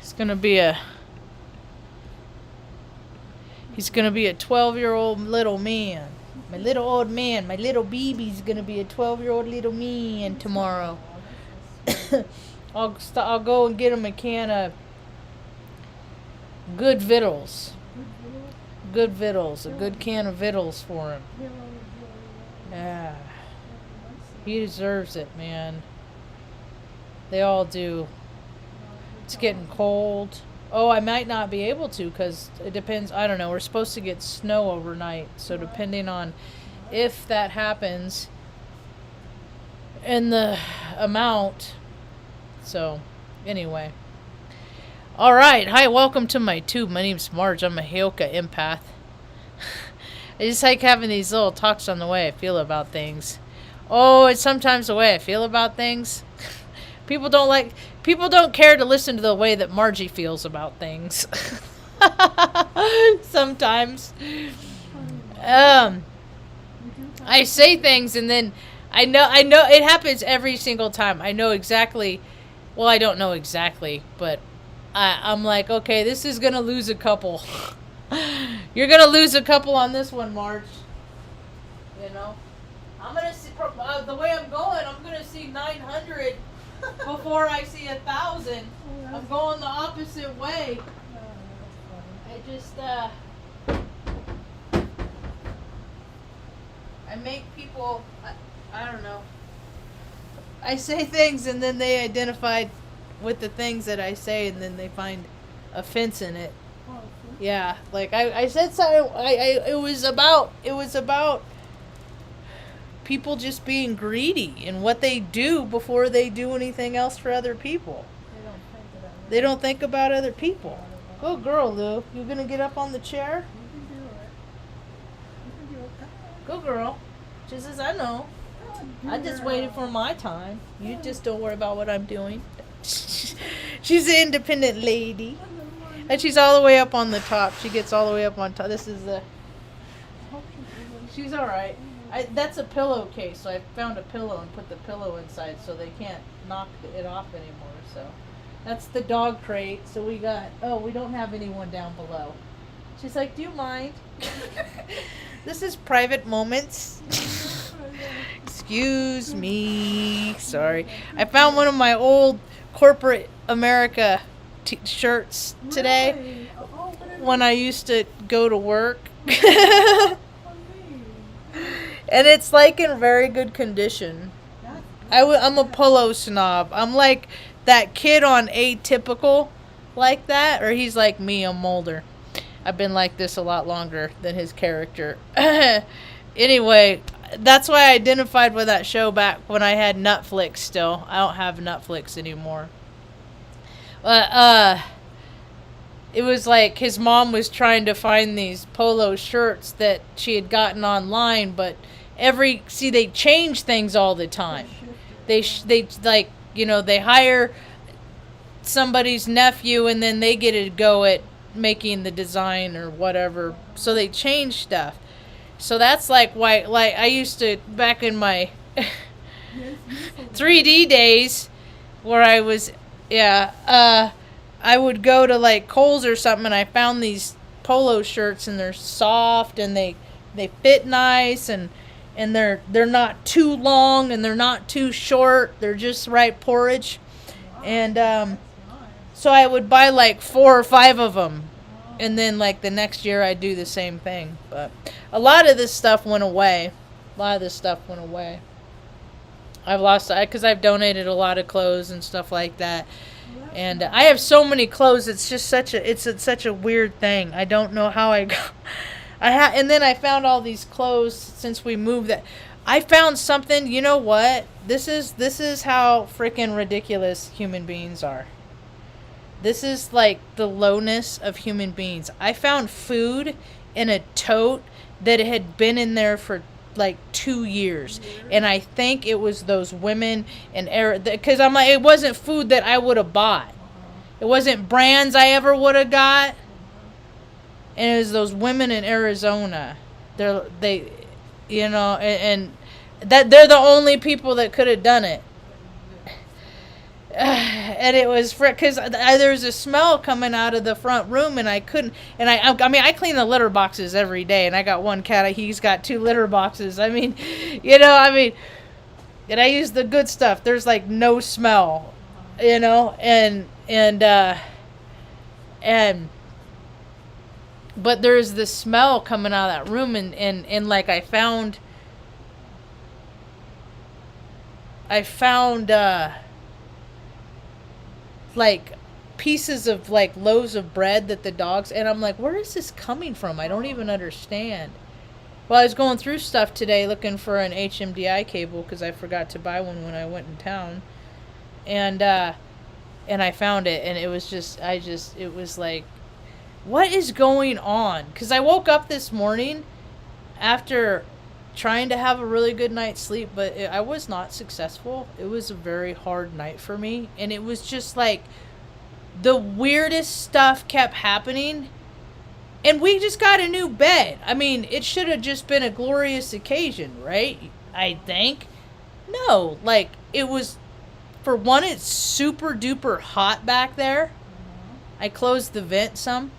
He's gonna be a 12-year-old little man. My little old man, my little baby's gonna be a 12-year-old little man tomorrow. I'll go and get him a can of good victuals. Good victuals. A good can of victuals for him. Yeah. He deserves it, man. They all do. It's getting cold. Oh, I might not be able to because it depends. I don't know. We're supposed to get snow overnight. So depending on if that happens and the amount. So anyway. All right. Hi, welcome to my tube. My name's Marge. I'm a Heoka empath. I just like having these little talks on the way I feel about things. Oh, it's sometimes the way I feel about things. People don't care to listen to the way that Margie feels about things. Sometimes. I say things and then I know it happens every single time. I know exactly, well, I don't know exactly, but I'm like, okay, this is going to lose a couple. You're going to lose a couple on this one, Marge. You know? I'm going to see, the way I'm going, I'm going to see 900 before I see 1,000. I'm going the opposite way. I just, I make people, I don't know. I say things and then they identify with the things that I say and then they find offense in it. Yeah, like I said something, it was about people just being greedy in what they do before they do anything else for other people. They don't think about other people. Good girl, Lou. You gonna get up on the chair? Good girl. She says, I know. I just waited for my time. You just don't worry about what I'm doing. She's an independent lady. And she's all the way up on the top. She gets all the way up on top. This is the... She's alright. That's a pillowcase, so I found a pillow and put the pillow inside so they can't knock it off anymore. So that's the dog crate. So we don't have anyone down below. She's like, do you mind? This is private moments. Excuse me. Sorry. I found one of my old corporate America shirts today when I used to go to work. And it's like in very good condition. I'm a polo snob. I'm like that kid on Atypical like that. Or he's like me, I'm older. I've been like this a lot longer than his character. Anyway, that's why I identified with that show back when I had Netflix still. I don't have Netflix anymore. It was like his mom was trying to find these polo shirts that she had gotten online, but they change things all the time. They like, you know, they hire somebody's nephew and then they get to go at making the design or whatever. So they change stuff. So that's like why, like I used to back in my 3D days where I was, I would go to like Kohl's or something and I found these polo shirts and they're soft and they fit nice and they're not too long and they're not too short. They're just right porridge. And so I would buy like 4 or 5 of them. And then like the next year I'd do the same thing. But a lot of this stuff went away. I've lost it because I've donated a lot of clothes and stuff like that. And I have so many clothes. It's just such a weird thing. I don't know how I got. And then I found all these clothes since we moved. That I found something. You know what? This is how freaking ridiculous human beings are. This is like the lowness of human beings. I found food in a tote that had been in there for like 2 years, and I think it was those women in because I'm like, it wasn't food that I would have bought. It wasn't brands I ever would have got, and it was those women in Arizona. They, you know, and that they're the only people that could have done it. And it was because there was a smell coming out of the front room, and I couldn't. And I mean, I clean the litter boxes every day, and I got one cat. He's got 2 litter boxes. I mean, and I use the good stuff. There's like no smell, and but there's this smell coming out of that room, and like I found like pieces of like loaves of bread that the dogs, and I'm like, where is this coming from? I don't even understand. Well, I was going through stuff today looking for an HMDI cable because I forgot to buy one when I went in town, and I found it, and it was just it was like, what is going on? Because I woke up this morning after trying to have a really good night's sleep, but I was not successful. It was a very hard night for me, and it was just like the weirdest stuff kept happening. And we just got a new bed. I mean, it should have just been a glorious occasion, right? I think. No, like, it was, for one, it's super duper hot back there. I closed the vent some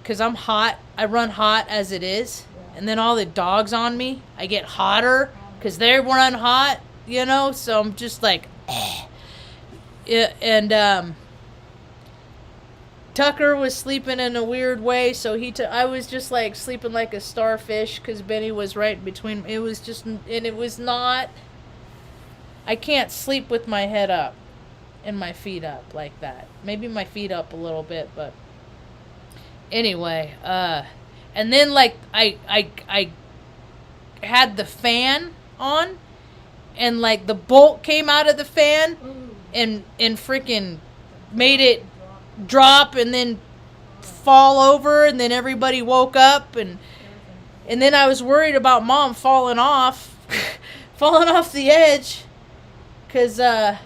because I'm hot. I run hot as it is. And then all the dogs on me, I get hotter because they run hot, so I'm just like, eh. And Tucker was sleeping in a weird way, so I was just like sleeping like a starfish because Benny was right between. It was just, and it was not. I can't sleep with my head up and my feet up like that. Maybe my feet up a little bit, but anyway. And then like I had the fan on, and like the bolt came out of the fan, and freaking made it drop and then fall over, and then everybody woke up, and then I was worried about Mom falling off the edge, because I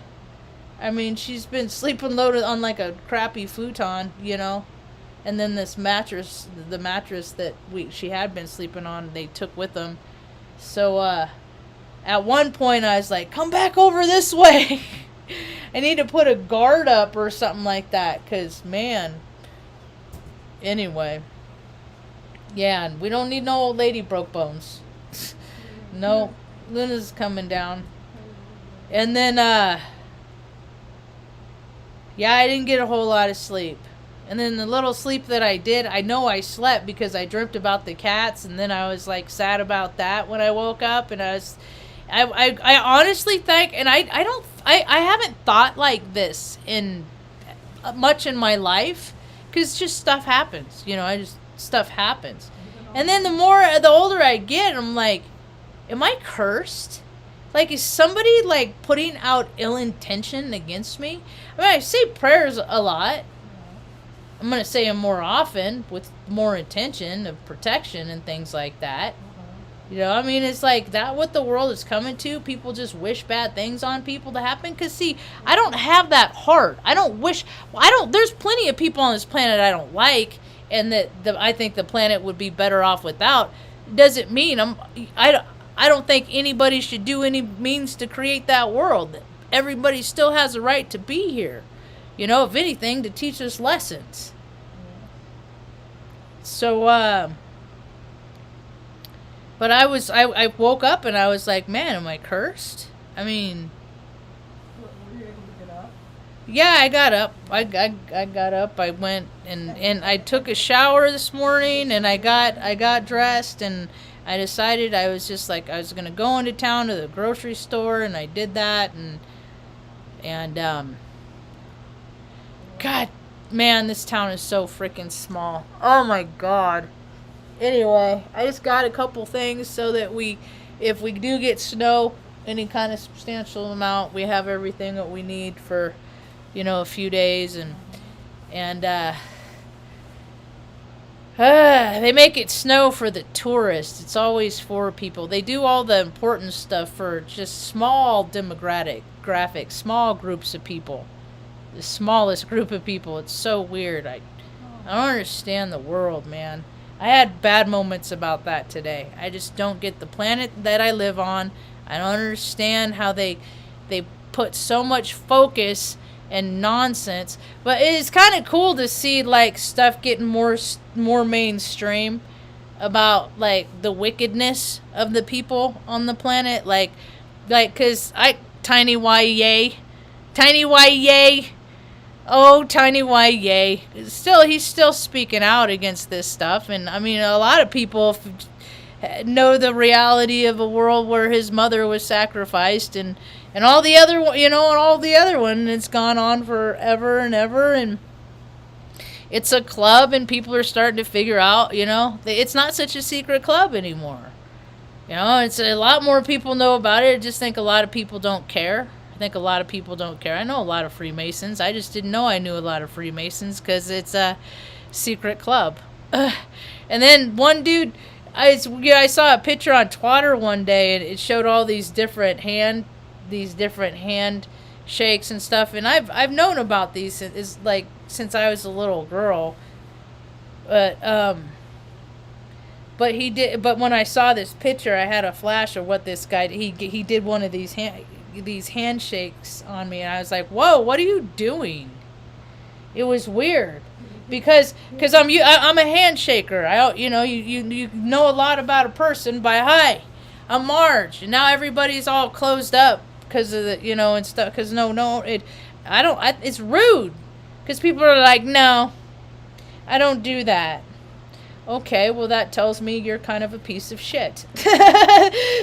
mean, she's been sleeping loaded on like a crappy futon, and then this mattress, the mattress that she had been sleeping on, they took with them. So at one point I was like, come back over this way. I need to put a guard up or something like that, because, man. Anyway. Yeah, and we don't need no old lady broke bones. No, Luna's coming down. And then, yeah, I didn't get a whole lot of sleep. And then the little sleep that I did, I know I slept because I dreamt about the cats, and then I was, like, sad about that when I woke up, and I honestly think, and I haven't thought like this in much in my life, because just stuff happens, stuff happens. And then the older I get, I'm like, am I cursed? Like, is somebody like putting out ill intention against me? I mean, I say prayers a lot. I'm going to say them more often with more intention of protection and things like that. I mean, it's like that what the world is coming to. People just wish bad things on people to happen. Because, see, I don't have that heart. There's plenty of people on this planet I don't like, and that I think the planet would be better off without. Doesn't mean I don't think anybody should do any means to create that world. Everybody still has a right to be here. If anything, to teach us lessons. So, but I woke up and I was like, man, am I cursed? I mean, were you able to get up? Yeah, I got up. I got up. I went and I took a shower this morning, and I got dressed, and I decided I was just like I was gonna go into town to the grocery store, and I did that, and God, man, this town is so freaking small. Oh my God. Anyway, I just got a couple things so that if we do get snow, any kind of substantial amount, we have everything that we need for, a few days, and they make it snow for the tourists. It's always for people. They do all the important stuff for just small demographics, small groups of people, the smallest group of people. It's so weird. I don't understand the world, man. I had bad moments about that today. I just don't get the planet that I live on. I don't understand how they put so much focus and nonsense. But it's kind of cool to see like stuff getting more mainstream about like the wickedness of the people on the planet, like because tiny y yay, tiny y yay. Oh, Tiny White, yay. He's still speaking out against this stuff. And, I mean, a lot of people know the reality of a world where his mother was sacrificed and all the other, and all the other one. It's gone on forever and ever. And it's a club, and people are starting to figure out, it's not such a secret club anymore. It's a lot more people know about it. I just think a lot of people don't care. I think a lot of people don't care. I know a lot of Freemasons. I just didn't know I knew a lot of Freemasons because it's a secret club. And then one dude, I saw a picture on Twitter one day, and it showed all these different hand shakes and stuff. And I've known about these since I was a little girl. But he did. But when I saw this picture, I had a flash of what this guy he did one of these handshakes on me, and I was like, "Whoa, what are you doing?" It was weird because I'm a handshaker. You know a lot about a person by hi, I'm Marge, and now everybody's all closed up because of the and stuff. Because it's rude because people are like, "No, I don't do that." Okay, well that tells me you're kind of a piece of shit.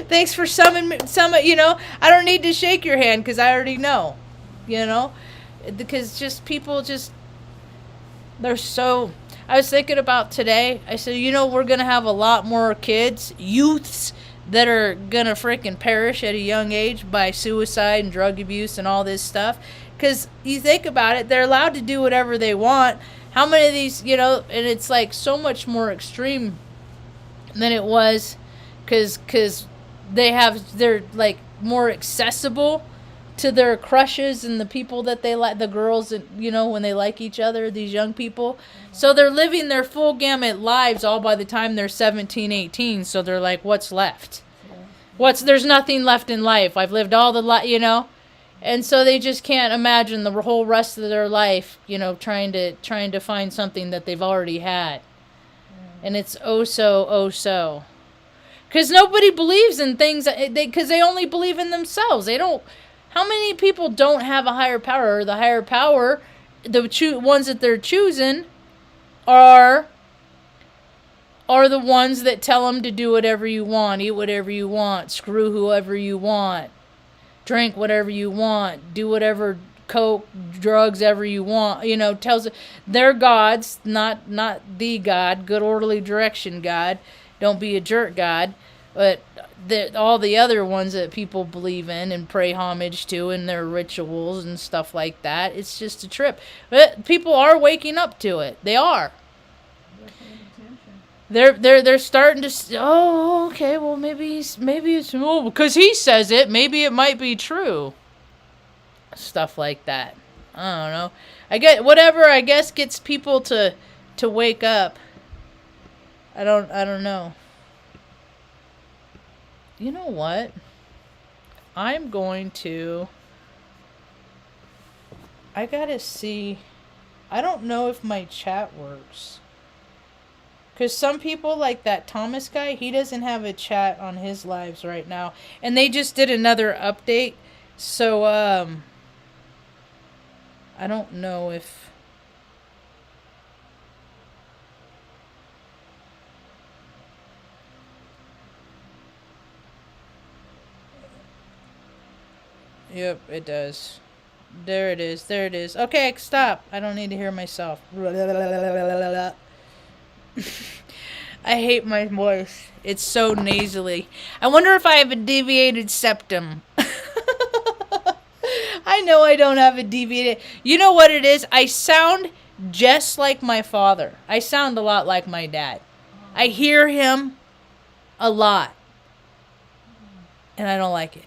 Thanks for I don't need to shake your hand because I already know, because they're so. I was thinking about today. I said, we're gonna have a lot more youths that are gonna freaking perish at a young age by suicide and drug abuse and all this stuff. Because you think about it, they're allowed to do whatever they want. How many of these, and it's like so much more extreme than it was because they're like more accessible to their crushes and the people that they like, the girls, and when they like each other, these young people. So they're living their full gamut lives all by the time they're 17, 18. So they're like, what's left? There's nothing left in life. I've lived all the And so they just can't imagine the whole rest of their life, trying to find something that they've already had. And it's oh so. Because nobody believes in things, because they only believe in themselves. They don't. How many people don't have a higher power? Or the higher power, the ones that they're choosing are the ones that tell them to do whatever you want, eat whatever you want, screw whoever you want, drink whatever you want, do whatever coke, drugs ever you want. Tells they're gods, not the God, good orderly direction God. Don't be a jerk God. But all the other ones that people believe in and pray homage to in their rituals and stuff like that, it's just a trip. But people are waking up to it. They are. They're starting to. Oh, okay. Well, maybe it's because he says it. Maybe it might be true. Stuff like that. I don't know. I guess gets people to wake up. I don't know. You know what? I'm going to. I gotta see. I don't know if my chat works. Because some people, like that Thomas guy, he doesn't have a chat on his lives right now. And they just did another update. So, I don't know if... Yep, it does. There it is. Okay, stop. I don't need to hear myself. I hate my voice. It's so nasally. I wonder if I have a deviated septum. I know I don't have a deviated... You know what it is? I sound just like my father. I sound a lot like my dad. I hear him a lot. And I don't like it.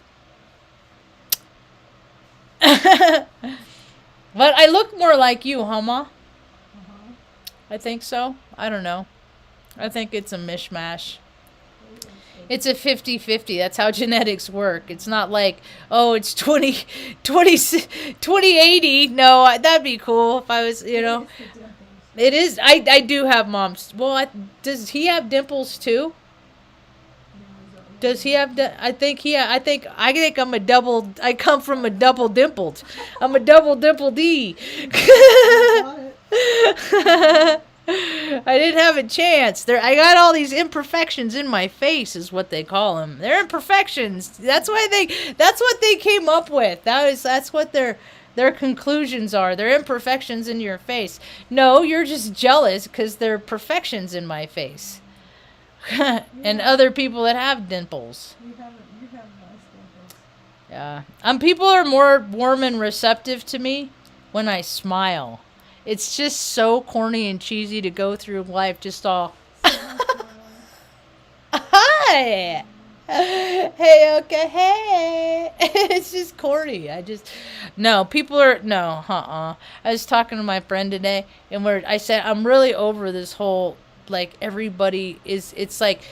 But I look more like you, huh, Ma? I think so. I don't know. I think it's a mishmash. It's a 50-50. That's how genetics work. It's not like, oh, it's 20 80. No, that'd be cool if I was, you know. It's the dimples. It is. I do have moms. Well, does he have dimples too? Does he have? I think I think I'm a double. I come from a double dimpled. I'm a double dimple D. Got it. I didn't have a chance. I got all these imperfections in my face, is what they call them. They're imperfections. That's what they came up with. That's what their conclusions are. They're imperfections in your face. No, you're just jealous because they're perfections in my face. And other people that have dimples. You have nice dimples. Yeah. People are more warm and receptive to me when I smile. It's just so corny and cheesy to go through life just all, hi, hey, okay, hey. It's just corny. People are, no, I was talking to my friend today, and I said, I'm really over this whole, like, everybody is, it's like,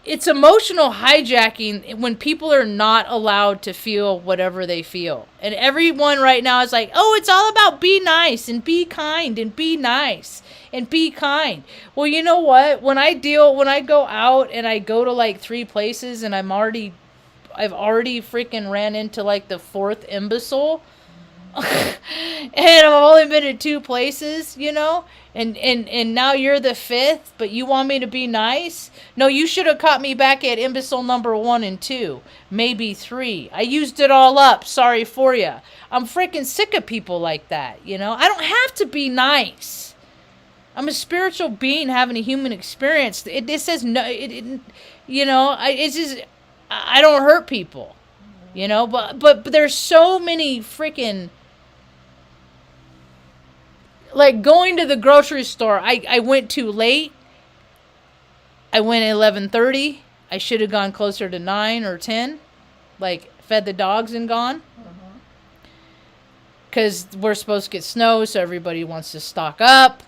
it's emotional hijacking when people are not allowed to feel whatever they feel. And everyone right now is like, oh, it's all about be nice and be kind and be nice and be kind. Well, you know what? When I go out and I go to like 3 places and I've already freaking ran into like the 4th imbecile. And I've only been to 2 places, you know, and now you're the 5th, but you want me to be nice? No, you should have caught me back at imbecile number 1 and 2, maybe 3. I used it all up. Sorry for you. I'm freaking sick of people like that, you know. I don't have to be nice. I'm a spiritual being having a human experience. It says no. You know, it's just I don't hurt people, you know. But there's so many freaking. Like going to the grocery store, I went too late. I went at 11:30. I should have gone closer to 9 or 10. Like, fed the dogs and gone. Because we're supposed to get snow, so everybody wants to stock up.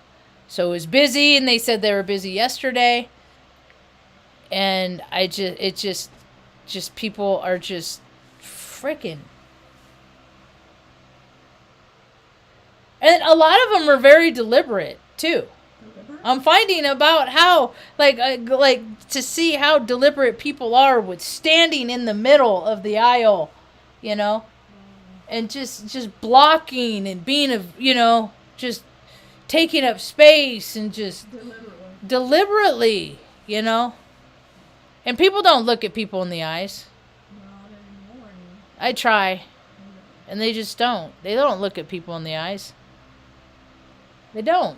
So it was busy, and they said they were busy yesterday. And people are just freaking. And a lot of them are very deliberate, too. I'm finding about how, like to see how deliberate people are with standing in the middle of the aisle, you know, and just blocking and being, you know, just taking up space and just deliberately, you know. And people don't look at people in the eyes. Not anymore. I try. And they just don't. They don't look at people in the eyes. They don't.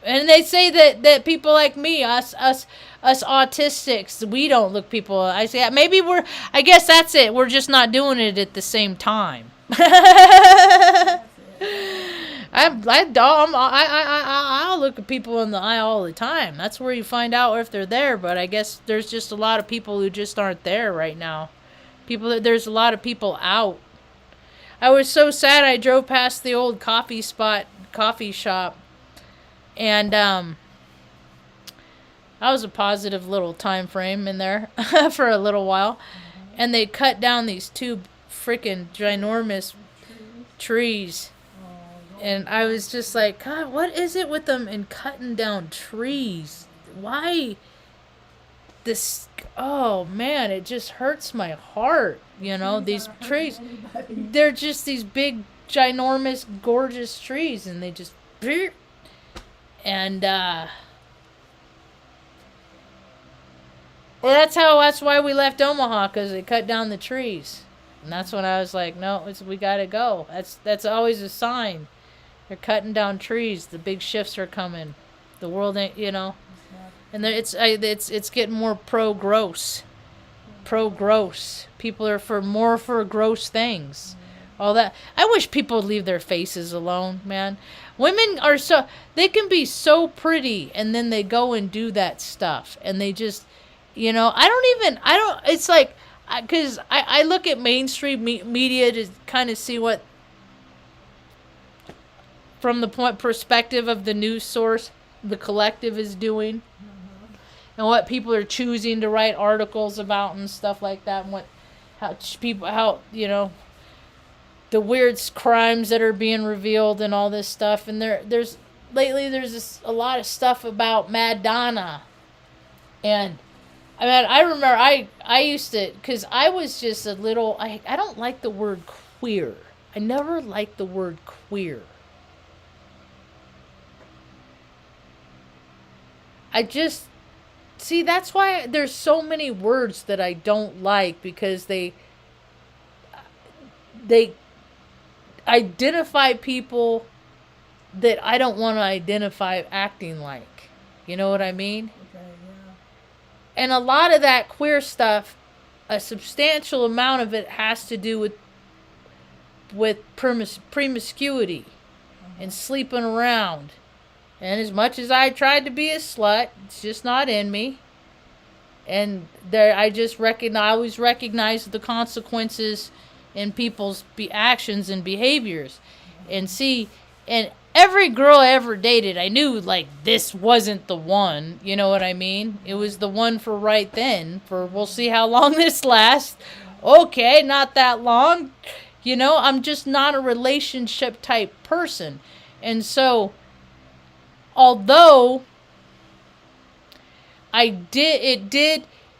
And they say that people like me, us autistics, we don't look people. I say maybe I guess that's it. We're just not doing it at the same time. I'll look at people in the eye all the time. That's where you find out if they're there. But I guess there's just a lot of people who just aren't there right now. There's a lot of people out. I was so sad. I drove past the old coffee shop, and that was a positive little time frame in there for a little while. And they cut down these 2 freaking ginormous trees. And I was just like, God, what is it with them and cutting down trees? Why? Oh man, it just hurts my heart, you know, these trees. They're just these big, ginormous, gorgeous trees, and they just, and that's why we left Omaha, because they cut down the trees. And that's when I was like, no, we gotta go. That's always a sign. They're cutting down trees. The big shifts are coming. The world ain't, you know. And it's getting more pro-gross. People are for gross things. All that. I wish people would leave their faces alone, man. Women are they can be so pretty, and then they go and do that stuff, and they just, you know, it's like, because I look at mainstream media to kind of see what, from the perspective of the news source, the collective is doing, Uh-huh. and what people are choosing to write articles about and stuff like that, and how the weird crimes that are being revealed and all this stuff. And there's a lot of stuff about Madonna. And I mean, I remember I used to, because I was just a little, I don't like the word queer. I never liked the word queer. I just, see, that's why there's so many words that I don't like, because they identify people that I don't want to identify acting like. You know what I mean? Okay, yeah. And a lot of that queer stuff, a substantial amount of it has to do with promiscuity and sleeping around. And as much as I tried to be a slut, it's just not in me. And I always recognize the consequences in people's actions and behaviors. And see, and every girl I ever dated, I knew, like, this wasn't the one. You know what I mean? It was the one for right then. We'll see how long this lasts. Okay, not that long. I'm just not a relationship type person. And so, although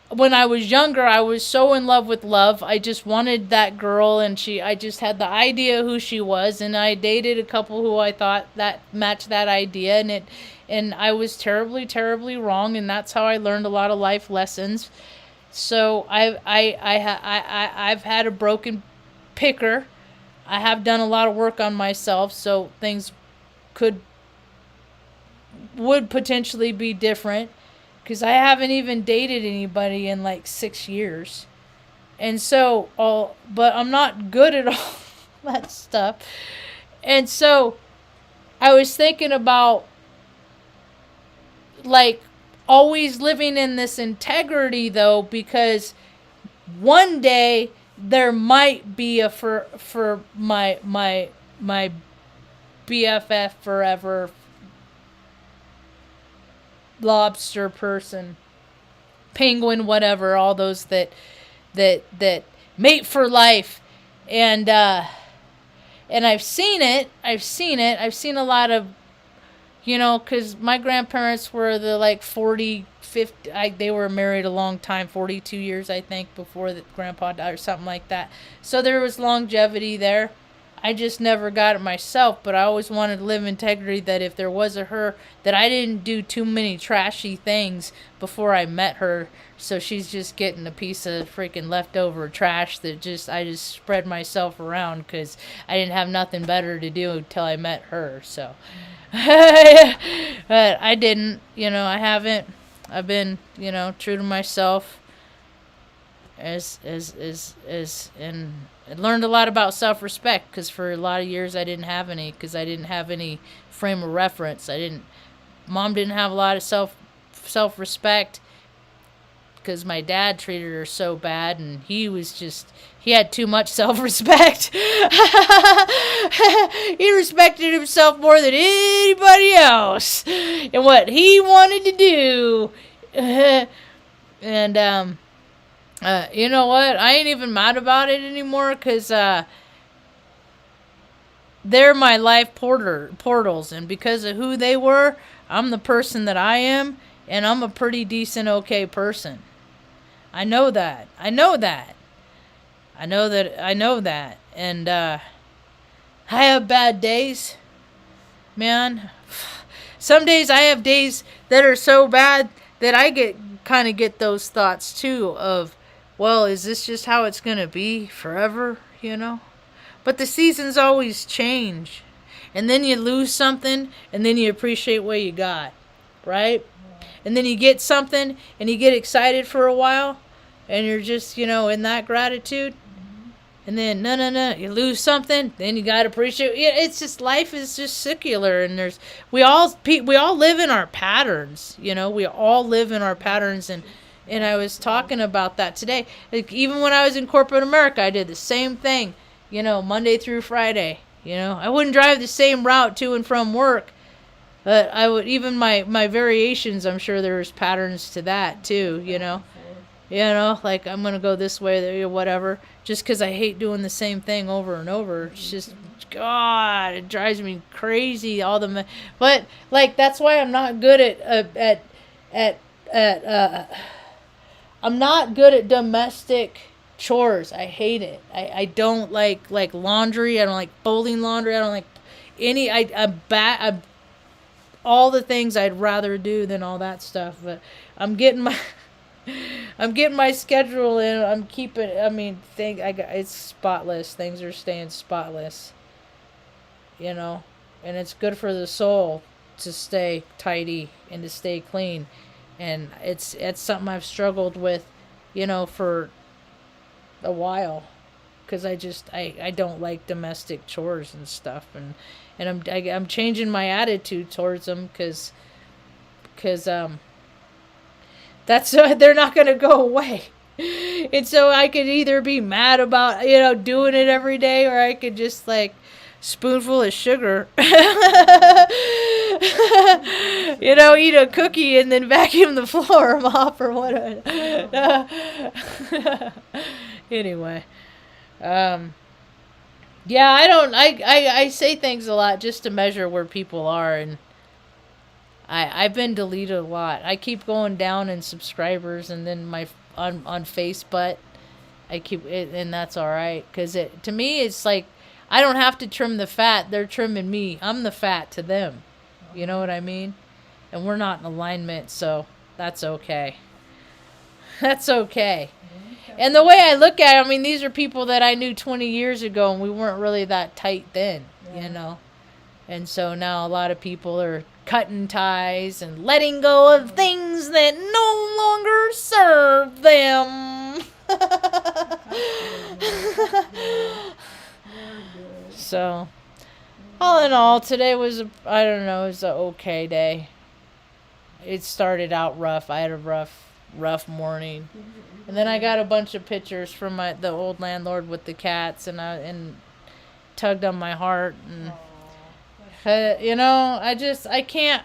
when I was younger, I was so in love with love. I just wanted that girl, and I just had the idea who she was, and I dated a couple who I thought that matched that idea, and I was terribly, terribly wrong, and that's how I learned a lot of life lessons. So I've had a broken picker. I have done a lot of work on myself, so things would potentially be different. Because I haven't even dated anybody in like 6 years. And so, but I'm not good at all that stuff. And so, I was thinking about, like, always living in this integrity, though, because one day there might be for my BFF forever, lobster person, penguin, whatever, all those that mate for life. And I've seen it. I've seen a lot of, because my grandparents were the, like, 40, 50, they were married a long time, 42 years, I think, before grandpa died or something like that. So there was longevity there. I just never got it myself, but I always wanted to live in integrity, that if there was a her, that I didn't do too many trashy things before I met her, so she's just getting a piece of freaking leftover trash that I just spread myself around, because I didn't have nothing better to do until I met her, so. But I didn't, I haven't. I've been, true to myself, and I learned a lot about self-respect, because for a lot of years I didn't have any, because I didn't have any frame of reference. Mom didn't have a lot of self-respect, because my dad treated her so bad, and he had too much self-respect. He respected himself more than anybody else and what he wanted to do. And you know what? I ain't even mad about it anymore, because they're my life portals, and because of who they were, I'm the person that I am, and I'm a pretty decent, okay person. I know that. And I have bad days, man. Some days I have days that are so bad that I get those thoughts too of, well, is this just how it's going to be forever, But the seasons always change. And then you lose something, and then you appreciate what you got, right? And then you get something, and you get excited for a while, and you're just, in that gratitude. And then, no, you lose something, then you got to appreciate. It's just, life is just circular, and we all live in our patterns, we all live in our patterns, and I was talking about that today. Like, even when I was in corporate America, I did the same thing, Monday through Friday, I wouldn't drive the same route to and from work But I would, even my variations, I'm sure there's patterns to that too, you know. You know, like I'm gonna go this way, there, whatever. Just because I hate doing the same thing over and over. It's just, God, it drives me crazy. But like that's why I'm not good at I'm not good at domestic chores. I hate it. I don't like laundry. I don't like folding laundry. I don't like any. I'm all the things I'd rather do than all that stuff. But I'm getting my I'm getting my schedule in. I'm keeping. I mean, it's spotless. Things are staying spotless. You know, and it's good for the soul to stay tidy and to stay clean. And it's something I've struggled with, you know, for a while, because I don't like domestic chores and stuff, and I'm changing my attitude towards them, because that's they're not gonna go away. And so I could either be mad about, you know, doing it every day, or I could just like spoonful of sugar, you know, eat a cookie and then vacuum the floor mop or whatever. Anyway, yeah, I say things a lot just to measure where people are, and I've been deleted a lot. I keep going down in subscribers, and then on Facebook, I keep it, and that's all right, because to me it's like I don't have to trim the fat; they're trimming me. I'm the fat to them. You know what I mean? And we're not in alignment, so that's okay. That's okay. And the way I look at it, I mean, these are people that I knew 20 years ago, and we weren't really that tight then, you know. And so now a lot of people are cutting ties and letting go of things that no longer serve them. So, all in all, today was it was an okay day. It started out rough. I had a rough morning. And then I got a bunch of pictures from the old landlord with the cats, and tugged on my heart, and you know, I can't.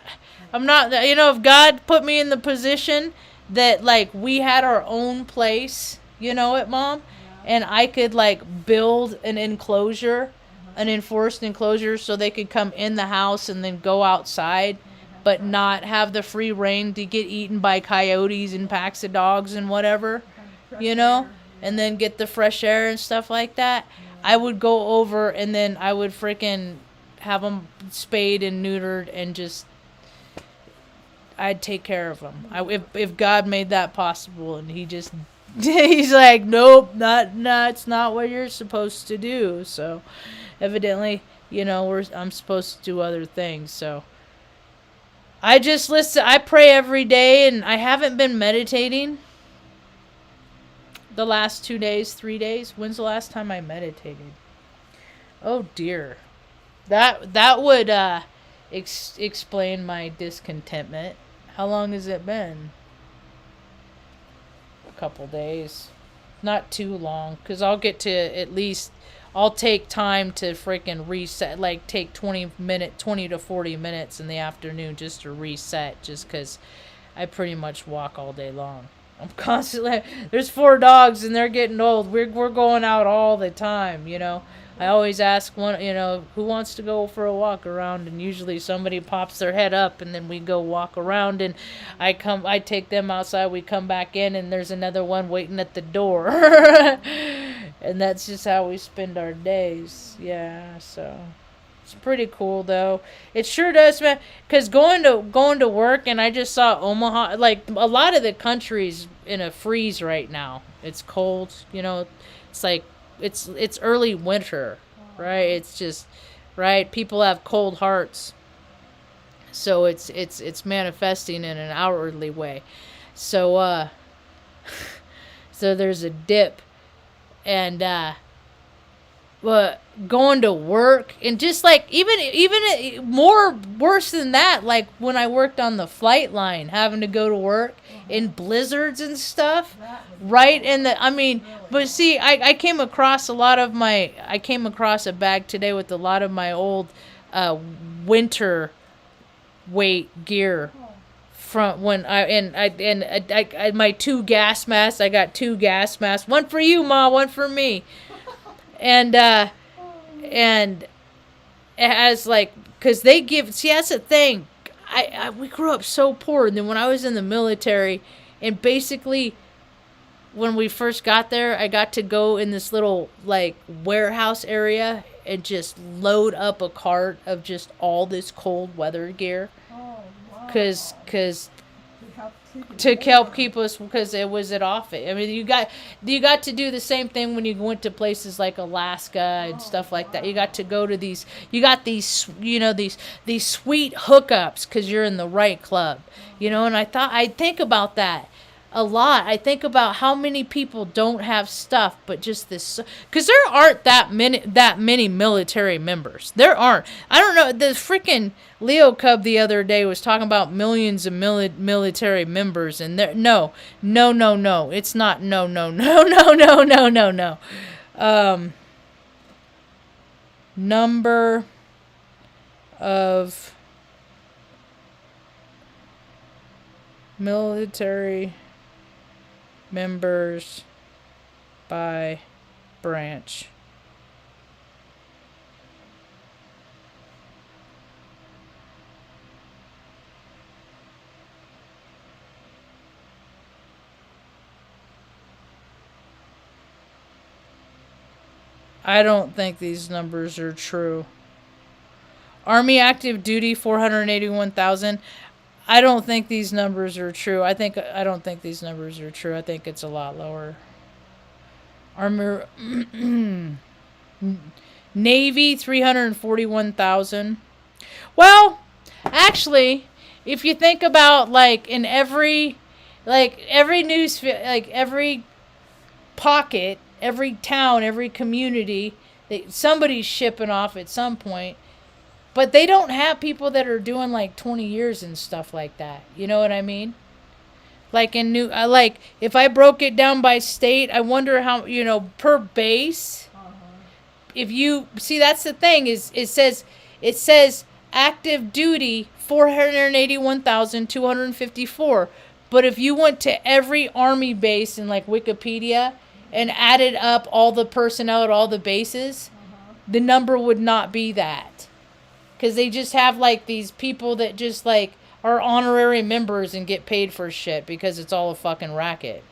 I'm not. You know, if God put me in the position that like we had our own place, you know it, Mom, and I could like build an enclosure, an enforced enclosure, so they could come in the house and then go outside, but not have the free reign to get eaten by coyotes and packs of dogs and whatever, you know, and then get the fresh air and stuff like that. I would go over, and then I would freaking have them spayed and neutered, and just I'd take care of them. If God made that possible, and he's like, nope, not it's not what you're supposed to do. So evidently, you know, I'm supposed to do other things. So I just listen. I pray every day, and I haven't been meditating the last 2 days, 3 days. When's the last time I meditated? Oh dear, that would explain my discontentment. How long has it been? A couple days, not too long, because I'll get to at least. I'll take time to freaking reset, like take 20 to 40 minutes in the afternoon just to reset, just because I pretty much walk all day long. I'm constantly, there's 4 dogs and they're getting old. We're going out all the time, you know. I always ask one, you know, who wants to go for a walk around, and usually somebody pops their head up, and then we go walk around, and I take them outside, we come back in, and there's another one waiting at the door. And that's just how we spend our days. Yeah, so it's pretty cool though. It sure does, man. Cause going to work, and I just saw Omaha. Like a lot of the country's in a freeze right now. It's cold, you know. It's like it's early winter, right? It's just right. People have cold hearts, so it's manifesting in an outwardly way. So so there's a dip. And but going to work, and just like even more worse than that, like when I worked on the flight line, having to go to work in blizzards and stuff, right? And but see, I came across a bag today with a lot of my old winter weight gear Oh. from when I my 2 gas masks. I got 2 gas masks. One for you, Ma. One for me. And and it has like, because they give. See, that's the thing. We grew up so poor, and then when I was in the military, and basically when we first got there, I got to go in this little like warehouse area and just load up a cart of just all this cold weather gear, Oh, wow. because To to help keep us, because it was at office. I mean, you got to do the same thing when you went to places like Alaska and stuff like that. You got to go to these. You got these, these sweet hookups because you're in the right club, And I think about that a lot. I think about how many people don't have stuff, but just this, because there aren't that many military members. There aren't. I don't know. The freaking Leo Cub the other day was talking about millions of military members, and there, no, it's not. No. Number of military members by branch. I don't think these numbers are true. Army active duty 481,000. I don't think these numbers are true. I don't think these numbers are true. I think it's a lot lower. Armor Navy 341,000. Well, actually, if you think about like in every news, like every pocket, every town, every community, somebody's shipping off at some point. But they don't have people that are doing like 20 years and stuff like that. You know what I mean? Like if I broke it down by state, I wonder how, per base. If you see, that's the thing, is it says active duty 481,254. But if you went to every army base in like Wikipedia and added up all the personnel at all the bases, the number would not be that. Because they just have, like, these people that just, like, are honorary members and get paid for shit because it's all a fucking racket.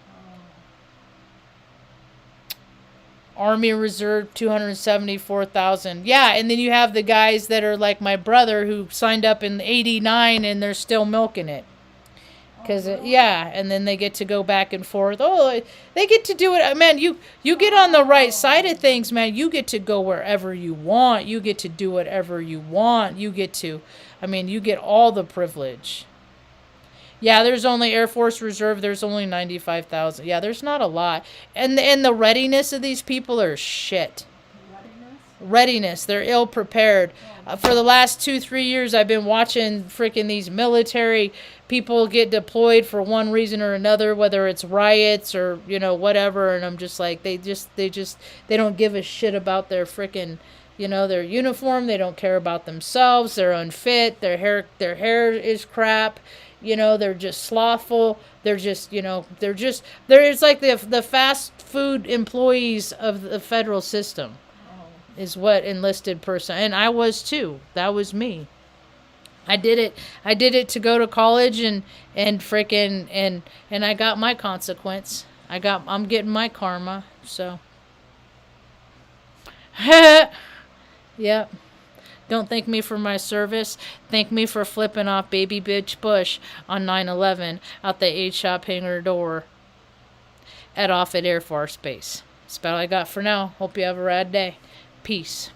Army Reserve, 274,000. Yeah, and then you have the guys that are like my brother who signed up in '89 and they're still milking it. And then they get to go back and forth. Oh, they get to do it. Man, you get on the right side of things, man. You get to go wherever you want. You get to do whatever you want. You get all the privilege. Yeah, there's only Air Force Reserve. There's only 95,000. Yeah, there's not a lot. And the readiness of these people are shit. Readiness. They're ill prepared. For the last 2-3 years, I've been watching freaking these military people get deployed for one reason or another, whether it's riots or whatever. And I'm just like, they don't give a shit about their freaking their uniform. They don't care about themselves. They're unfit. Their hair is crap. They're just slothful. They're it's like the fast food employees of the federal system. Is what enlisted person, and I was too. That was me. I did it to go to college and freaking and I got my consequence. I'm getting my karma. So yep. Don't thank me for my service. Thank me for flipping off baby bitch Bush on 9/11 out the 8-shop hangar door at Offutt Air Force Base. That's about all I got for now. Hope you have a rad day. Peace.